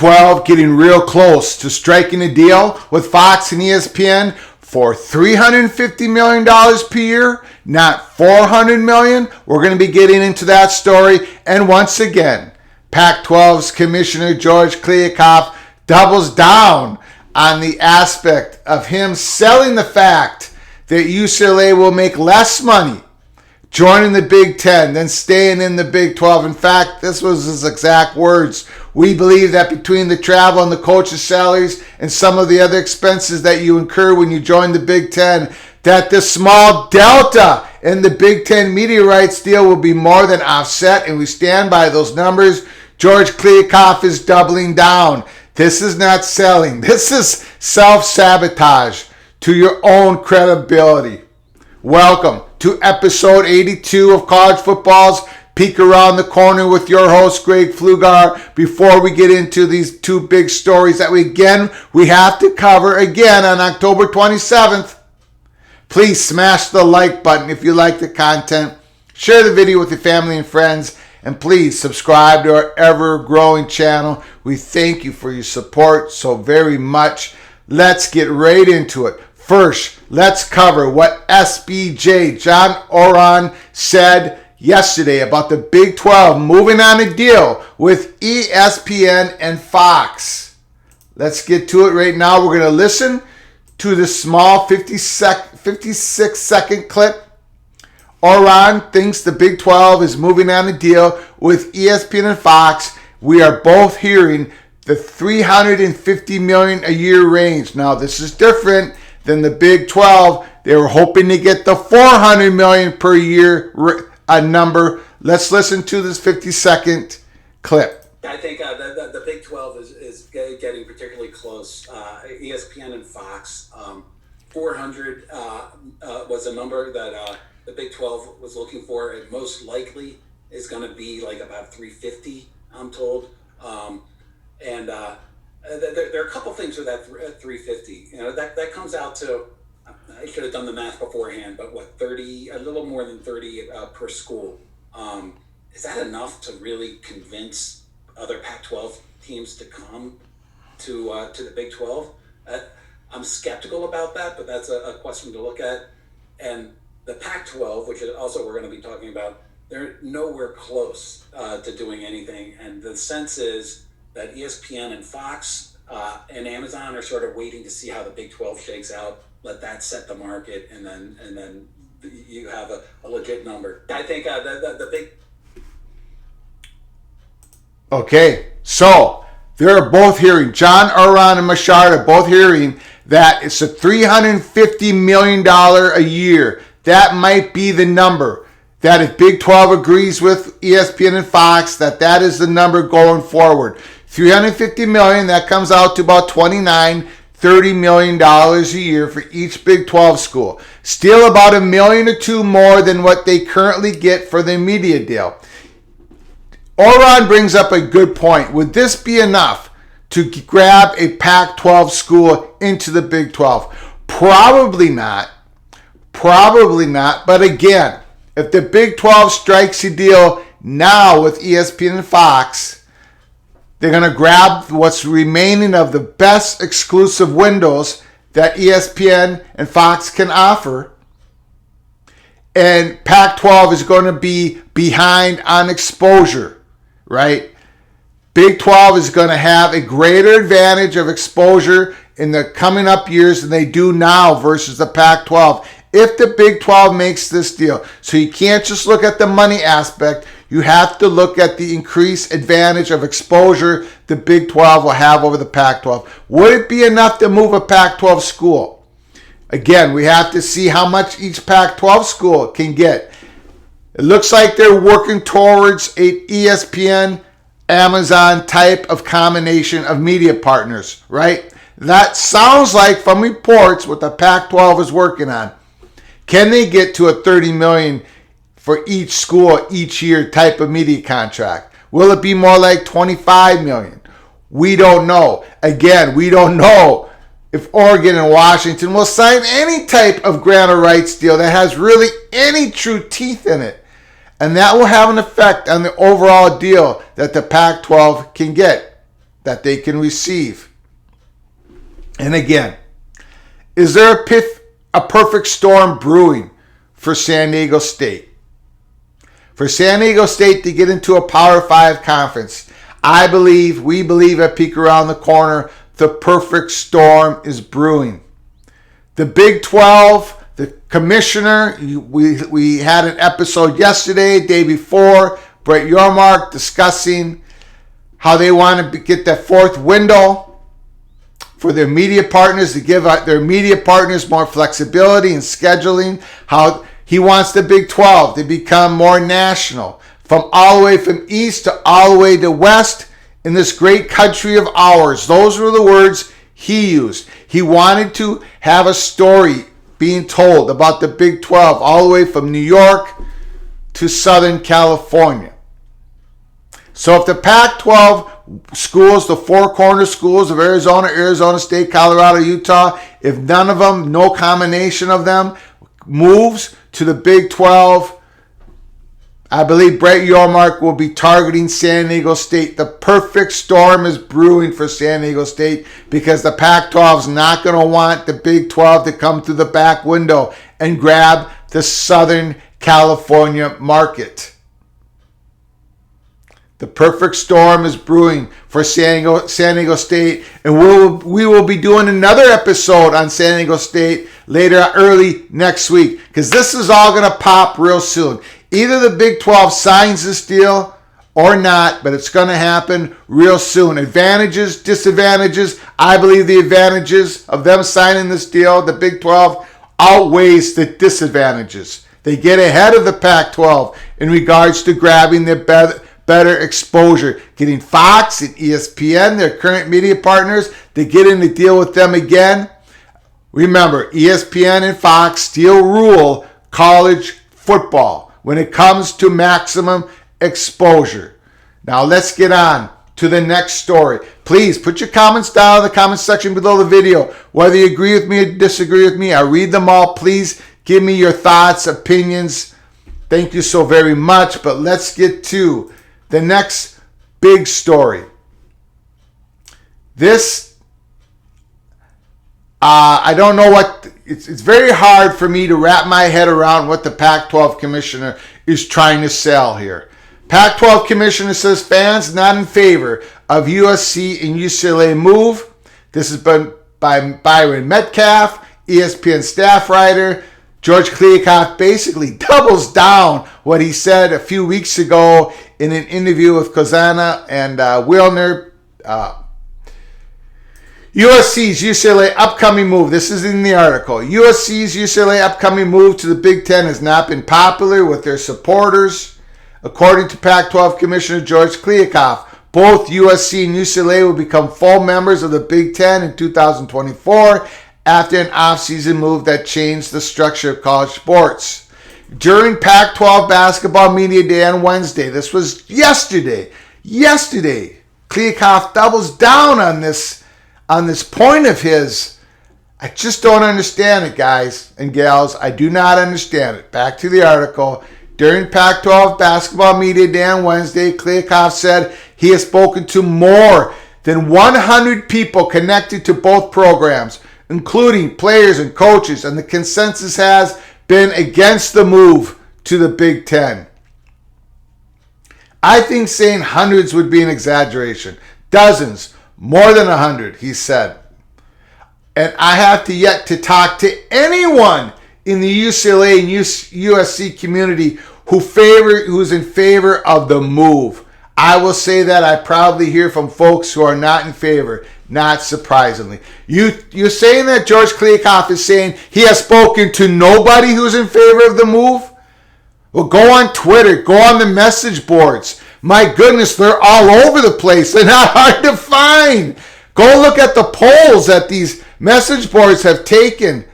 Pac-12 getting real close to striking a deal with Fox and ESPN for $350 million per year, not $400 million. We're going to be getting into that story. And once again, Pac-12's Commissioner George Kliavkoff doubles down on the aspect of him selling the fact that UCLA will make less money joining the Big Ten than staying in the Big 12. In fact, this was his exact words. We believe that between the travel and the coaches' salaries and some of the other expenses that you incur when you join the Big Ten, that the small delta in the Big Ten media rights deal will be more than offset, and we stand by those numbers. George Kliavkoff is doubling down. This is not selling. This is self-sabotage to your own credibility. Welcome to episode 82 of College Football's Peek Around the Corner with your host, Greg Pflugar. Before we get into these two big stories that we have to cover again on October 27th, please smash the like button if you like the content. Share the video with your family and friends. And please subscribe to our ever-growing channel. We thank you for your support so very much. Let's get right into it. First, let's cover what SBJ John Oran said yesterday about the Big 12 moving on a deal with ESPN and Fox. Let's get to it right now. We're going to listen to the small 56-second clip. Oran thinks the Big 12 is moving on a deal with ESPN and Fox. We are both hearing the $350 million a year range. Now, this is different than the Big 12. They were hoping to get the $400 million per year number. Let's listen to this 50-second clip. I think the Big 12 is getting particularly close. ESPN and Fox, 400 was a number that the Big 12 was looking for. It most likely is going to be like about 350, I'm told. There are a couple things with that 350. You know, that comes out to, I should have done the math beforehand, but what, 30, a little more than 30 per school. Is that enough to really convince other Pac-12 teams to come to the Big 12? I'm skeptical about that, but that's a question to look at. And the Pac-12, which is also we're going to be talking about, they're nowhere close to doing anything. And the sense is that ESPN and Fox and Amazon are sort of waiting to see how the Big 12 shakes out. Let that set the market, and then you have a legit number. I think the big. Okay, so they're both hearing, John Oran and Mashard are both hearing that it's a $350 million a year. That might be the number. That if Big 12 agrees with ESPN and Fox, that is the number going forward. $350 million, that comes out to about $29-30 million a year for each Big 12 school. Still about $1 million or $2 million more than what they currently get for their media deal. Oran brings up a good point. Would this be enough to grab a Pac-12 school into the Big 12? Probably not. But again, if the Big 12 strikes a deal now with ESPN and Fox, they're going to grab what's remaining of the best exclusive windows that ESPN and Fox can offer. And Pac-12 is going to be behind on exposure, right? Big 12 is going to have a greater advantage of exposure in the coming up years than they do now versus the Pac-12 if the Big 12 makes this deal. So you can't just look at the money aspect. You have to look at the increased advantage of exposure the Big 12 will have over the Pac-12. Would it be enough to move a Pac-12 school? Again, we have to see how much each Pac-12 school can get. It looks like they're working towards a ESPN, Amazon type of combination of media partners, right? That sounds like, from reports, what the Pac-12 is working on. Can they get to a $30 million for each school each year type of media contract? Will it be more like $25 million? We don't know. Again, we don't know if Oregon and Washington will sign any type of grant of rights deal that has really any true teeth in it. And that will have an effect on the overall deal that the Pac-12 can get. that they can receive. And again, is there a perfect storm brewing for San Diego State? For San Diego State to get into a Power 5 conference, we believe at Peek Around the Corner, the perfect storm is brewing. The Big 12, the commissioner, we had an episode yesterday, day before, Brett Yormark discussing how they want to get that fourth window for their media partners, to give their media partners more flexibility in scheduling, how he wants the Big 12 to become more national, from all the way from east to all the way to west in this great country of ours. Those were the words he used. He wanted to have a story being told about the Big 12 all the way from New York to Southern California. So if the Pac-12 schools, the four corner schools of Arizona State, Colorado, Utah, if none of them, no combination of them, moves to the Big 12, I believe Brett Yormark will be targeting San Diego State. The perfect storm is brewing for San Diego State because the Pac-12 is not going to want the Big 12 to come through the back window and grab the Southern California market. The perfect storm is brewing for San Diego State, and we will be doing another episode on San Diego State early next week, because this is all going to pop real soon. Either the Big 12 signs this deal or not, but it's going to happen real soon. Advantages, disadvantages. I believe the advantages of them signing this deal, the Big 12, outweighs the disadvantages. They get ahead of the Pac-12 in regards to grabbing their better exposure, getting Fox and ESPN, their current media partners, to get in the deal with them again. Remember, ESPN and Fox still rule college football when it comes to maximum exposure. Now let's get on to the next story. Please put your comments down in the comment section below the video. Whether you agree with me or disagree with me, I read them all. Please give me your thoughts, opinions. Thank you so very much. But let's get to the next big story. This, I don't know what, it's very hard for me to wrap my head around what the Pac-12 commissioner is trying to sell here. Pac-12 commissioner says fans not in favor of USC and UCLA move. This has been by Byron Metcalf, ESPN staff writer. George Kliavkoff basically doubles down what he said a few weeks ago in an interview with Kozana and Wilner. USC's UCLA upcoming move. This is in the article. USC's UCLA upcoming move to the Big Ten has not been popular with their supporters. According to Pac-12 Commissioner George Kliavkoff, both USC and UCLA will become full members of the Big Ten in 2024 after an offseason move that changed the structure of college sports. During Pac-12 Basketball Media Day on Wednesday, this was yesterday, Kliavkoff doubles down on this point of his. I just don't understand it, guys and gals. I do not understand it. Back to the article. During Pac-12 Basketball Media Day on Wednesday, Kliavkoff said he has spoken to more than 100 people connected to both programs, including players and coaches, and the consensus has been against the move to the Big Ten. I think saying hundreds would be an exaggeration. Dozens, more than 100, he said. And I have yet to talk to anyone in the UCLA and USC community who's in favor of the move. I will say that I probably hear from folks who are not in favor, not surprisingly. You're saying that George Kliavkoff is saying he has spoken to nobody who's in favor of the move? Well, go on Twitter, go on the message boards. My goodness, they're all over the place. They're not hard to find. Go look at the polls that these message boards have taken.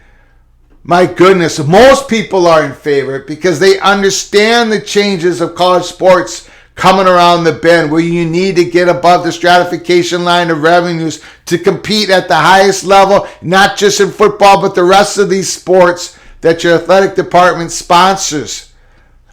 My goodness, most people are in favor because they understand the changes of college sports coming around the bend, where you need to get above the stratification line of revenues to compete at the highest level, not just in football, but the rest of these sports that your athletic department sponsors.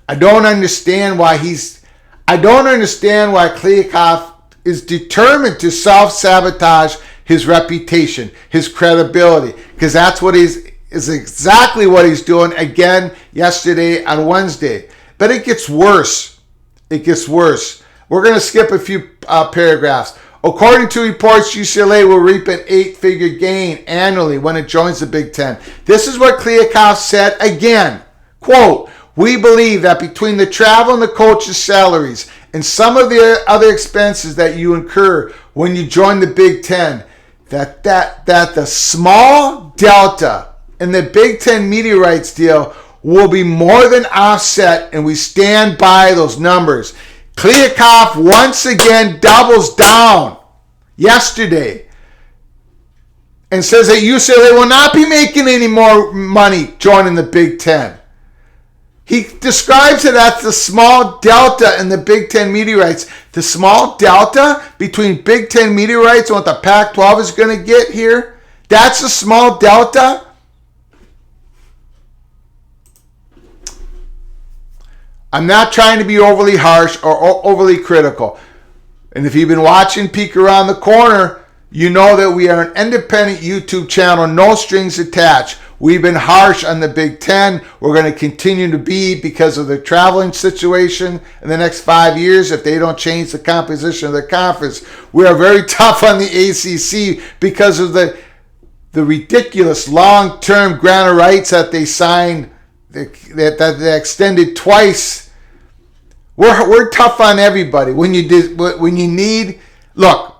I don't understand why Kliavkoff is determined to self-sabotage his reputation, his credibility, because that's what is exactly what he's doing again yesterday on Wednesday. But it gets worse. It gets worse. We're going to skip a few paragraphs. According to reports, UCLA will reap an 8-figure gain annually when it joins the Big Ten. This is what Kliavkoff said again. Quote, "We believe that between the travel and the coaches' salaries and some of the other expenses that you incur when you join the Big Ten, that the small delta in the Big Ten media rights deal will be more than offset, and we stand by those numbers." Kliavkoff once again doubles down yesterday and says that UCLA will not be making any more money joining the Big Ten. He describes it as the small delta in the Big Ten media rights. The small delta between Big Ten media rights and what the Pac-12 is going to get here, that's a small delta. I'm not trying to be overly harsh or overly critical. And if you've been watching Peek Around the Corner, you know that we are an independent YouTube channel, no strings attached. We've been harsh on the Big Ten. We're going to continue to be because of the traveling situation in the next 5 years if they don't change the composition of the conference. We are very tough on the ACC because of the ridiculous long-term grant of rights that they signed, that they extended twice. We're tough on everybody. When you need, look,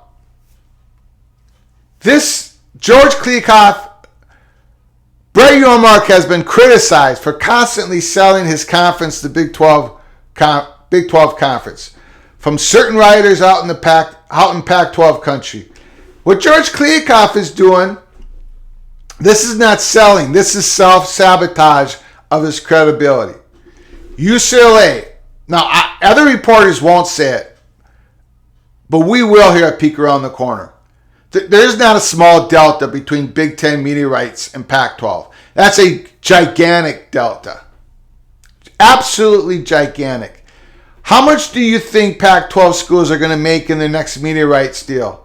this George Kliavkoff, Brett Yormark has been criticized for constantly selling his conference to Big 12 conference from certain writers out in Pac-12 country. What George Kliavkoff is doing, this is not selling. This is self-sabotage of his credibility. UCLA. Now, other reporters won't say it, but we will here at Peek Around the Corner. There's not a small delta between Big Ten media rights and Pac-12. That's a gigantic delta. Absolutely gigantic. How much do you think Pac-12 schools are going to make in their next media rights deal?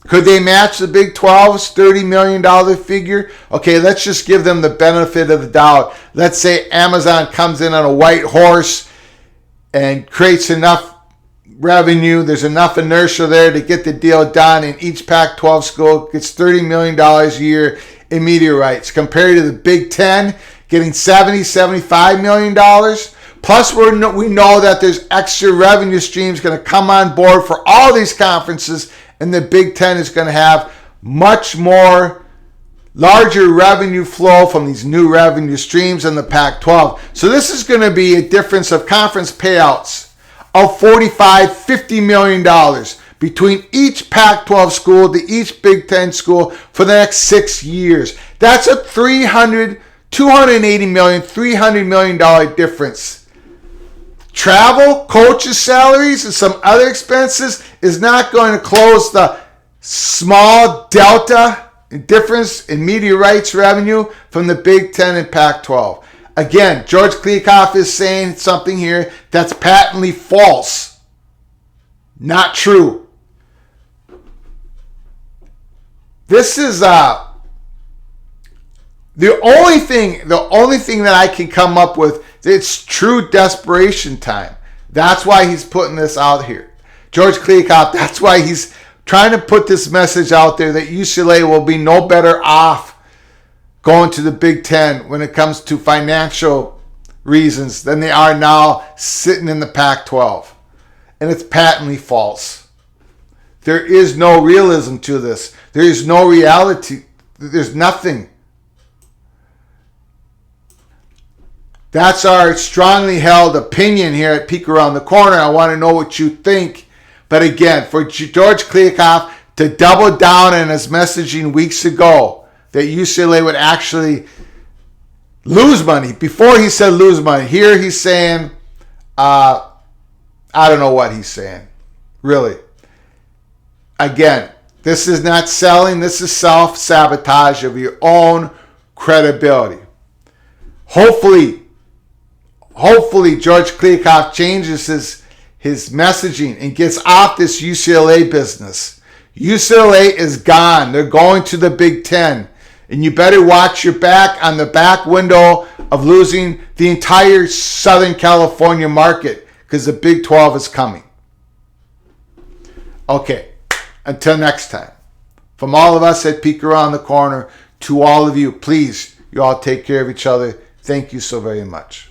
Could they match the Big 12's $30 million figure? Okay, let's just give them the benefit of the doubt. Let's say Amazon comes in on a white horse and creates enough revenue. There's enough inertia there to get the deal done, and each Pac-12 school gets $30 million a year in media rights compared to the Big Ten getting $75 million. Plus, we know that there's extra revenue streams going to come on board for all these conferences, and the Big Ten is going to have much more larger revenue flow from these new revenue streams than the Pac-12. So this is going to be a difference of conference payouts of $45-50 million between each Pac-12 school to each Big Ten school for the next 6 years. That's a $280 million, $300 million difference. Travel, coaches' salaries, and some other expenses is not going to close the small delta difference in media rights revenue from the Big Ten and Pac-12. Again, George Kliavkoff is saying something here that's patently false. Not true. This is the only thing that I can come up with. It's true desperation time. That's why he's putting this out here. George Kliavkoff, that's why he's trying to put this message out there that UCLA will be no better off going to the Big Ten when it comes to financial reasons than they are now sitting in the Pac-12. And it's patently false. There is no realism to this. There is no reality. There's nothing. That's our strongly held opinion here at Peek Around the Corner. I want to know what you think. But again, for George Kliavkoff to double down on his messaging weeks ago that UCLA would actually lose money. Before he said lose money. Here he's saying, I don't know what he's saying. Really. Again, this is not selling. This is self-sabotage of your own credibility. Hopefully George Kliavkoff changes his messaging and gets off this UCLA business. UCLA is gone. They're going to the Big Ten. And you better watch your back on the back window of losing the entire Southern California market, because the Big 12 is coming. Okay, until next time. From all of us at Peek Around the Corner, to all of you, please, you all take care of each other. Thank you so very much.